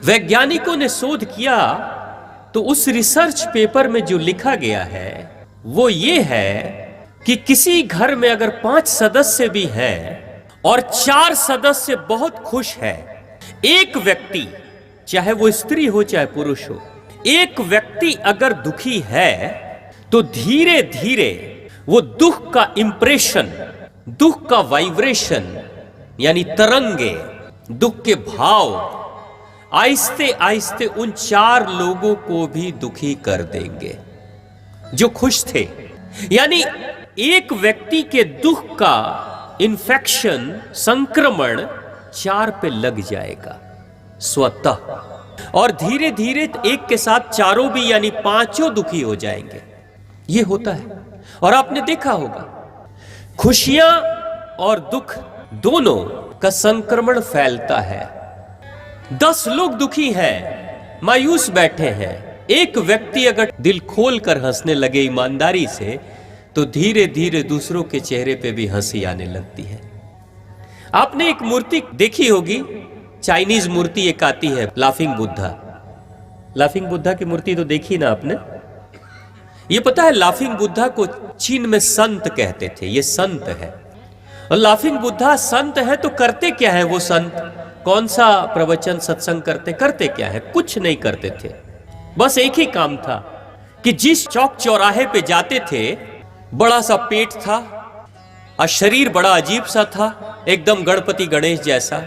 वैज्ञानिकों ने शोध किया तो उस रिसर्च पेपर में जो लिखा गया है वो ये है कि किसी घर में अगर 5 सदस्य भी हैं और 4 सदस्य बहुत खुश है, एक व्यक्ति, चाहे वो स्त्री हो चाहे पुरुष हो, एक व्यक्ति अगर दुखी है तो धीरे धीरे वो दुख का इंप्रेशन, दुख का वाइब्रेशन यानी तरंगे, दुख के भाव आहिस्ते आहिस्ते उन 4 लोगों को भी दुखी कर देंगे जो खुश थे। यानी एक व्यक्ति के दुख का इन्फेक्शन, संक्रमण 4 पे लग जाएगा स्वतः, और धीरे धीरे एक के साथ 4 भी यानी 5 दुखी हो जाएंगे। ये होता है और आपने देखा होगा खुशियां और दुख दोनों का संक्रमण फैलता है। 10 लोग दुखी हैं, मायूस बैठे हैं, एक व्यक्ति अगर दिल खोल कर हंसने लगे ईमानदारी से तो धीरे धीरे दूसरों के चेहरे पे भी हंसी आने लगती है। आपने एक मूर्ति देखी होगी, चाइनीज मूर्ति एक आती है लाफिंग बुद्धा। लाफिंग बुद्धा की मूर्ति तो देखी ना आपने? ये पता है लाफिंग बुद्धा को चीन में संत कहते थे, ये संत है। और लाफिंग बुद्धा संत है तो करते क्या है वो संत? कौन सा प्रवचन सत्संग करते क्या है? कुछ नहीं करते थे, बस एक ही काम था कि जिस चौक चौराहे पे जाते थे बड़ा सा पेट था और शरीर बड़ा अजीब सा था, एकदम गणपति गणेश जैसा,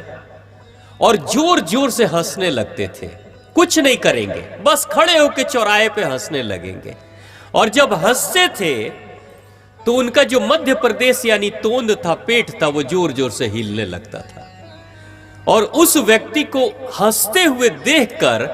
और जोर जोर से हंसने लगते थे। कुछ नहीं करेंगे, बस खड़े होकर चौराहे पे हंसने लगेंगे। और जब हंसते थे तो उनका जो मध्य प्रदेश यानी तोंद था, पेट था, वो जोर जोर से हिलने लगता था। और उस व्यक्ति को हंसते हुए देखकर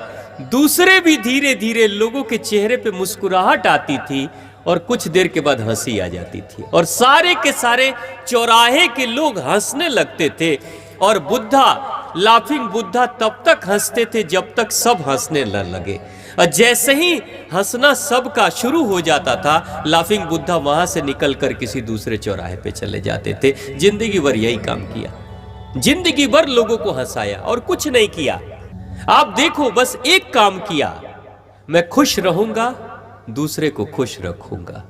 दूसरे भी धीरे धीरे लोगों के चेहरे पे मुस्कुराहट आती थी और कुछ देर के बाद हंसी आ जाती थी और सारे के सारे चौराहे के लोग हंसने लगते थे। और बुद्धा, लाफिंग बुद्धा तब तक हंसते थे जब तक सब हंसने न लगे, और जैसे ही हंसना सबका शुरू हो जाता था लाफिंग बुद्धा वहां से निकलकर किसी दूसरे चौराहे पे चले जाते थे। जिंदगी भर यही काम किया, जिंदगी भर लोगों को हंसाया और कुछ नहीं किया। आप देखो, बस एक काम किया, मैं खुश रहूंगा, दूसरे को खुश रखूंगा।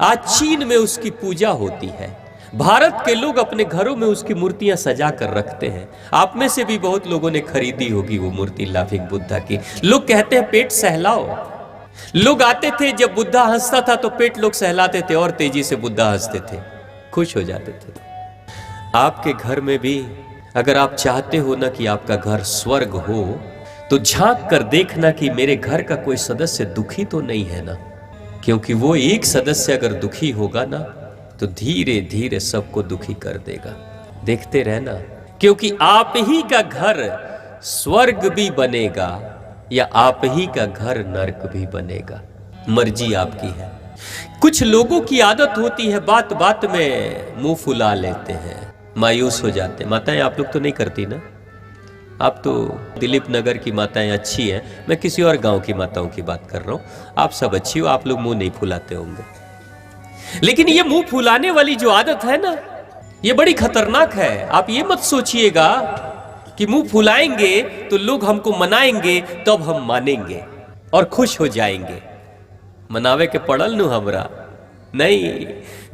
आज चीन में उसकी पूजा होती है, भारत के लोग अपने घरों में उसकी मूर्तियां सजा कर रखते हैं। आप में से भी बहुत लोगों ने खरीदी होगी वो मूर्ति लाफिंग बुद्धा की। लोग कहते हैं पेट सहलाओ। लोग आते थे, जब बुद्धा हंसता था तो पेट लोग सहलाते थे और तेजी से बुद्धा हंसते थे, खुश हो जाते थे। आपके घर में भी अगर आप चाहते हो ना कि आपका घर स्वर्ग हो तो झांक कर देखना कि मेरे घर का कोई सदस्य दुखी तो नहीं है ना, क्योंकि वो एक सदस्य अगर दुखी होगा ना तो धीरे धीरे सबको दुखी कर देगा। देखते रहना, क्योंकि आप ही का घर स्वर्ग भी बनेगा या आप ही का घर नरक भी बनेगा, मर्जी आपकी है। कुछ लोगों की आदत होती है बात बात में मुंह फुला लेते हैं, मायूस हो जाते हैं। माताएं आप लोग तो नहीं करती ना? आप तो दिलीप नगर की माताएं अच्छी हैं, मैं किसी और गांव की माताओं की बात कर रहा हूं। आप सब अच्छी हो, आप लोग मुंह नहीं फुलाते होंगे। लेकिन ये मुंह फुलाने वाली जो आदत है ना, ये बड़ी खतरनाक है। आप ये मत सोचिएगा कि मुंह फुलाएंगे तो लोग हमको मनाएंगे तब हम मानेंगे और खुश हो जाएंगे। मनावे के पड़ल नु हमरा नहीं।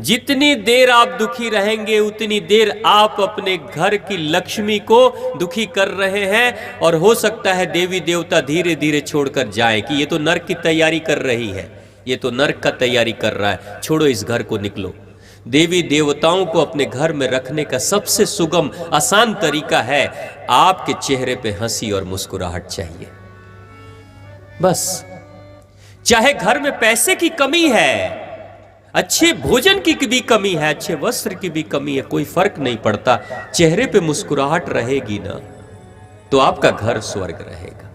जितनी देर आप दुखी रहेंगे उतनी देर आप अपने घर की लक्ष्मी को दुखी कर रहे हैं, और हो सकता है देवी देवता धीरे धीरे छोड़कर जाएं कि ये तो नरक की तैयारी कर रही है, ये तो नरक का तैयारी कर रहा है, छोड़ो इस घर को, निकलो। देवी देवताओं को अपने घर में रखने का सबसे सुगम आसान तरीका है आपके चेहरे पे हंसी और मुस्कुराहट चाहिए। बस, चाहे घर में पैसे की कमी है, अच्छे भोजन की भी कमी है, अच्छे वस्त्र की भी कमी है, कोई फर्क नहीं पड़ता, चेहरे पे मुस्कुराहट रहेगी ना तो आपका घर स्वर्ग रहेगा।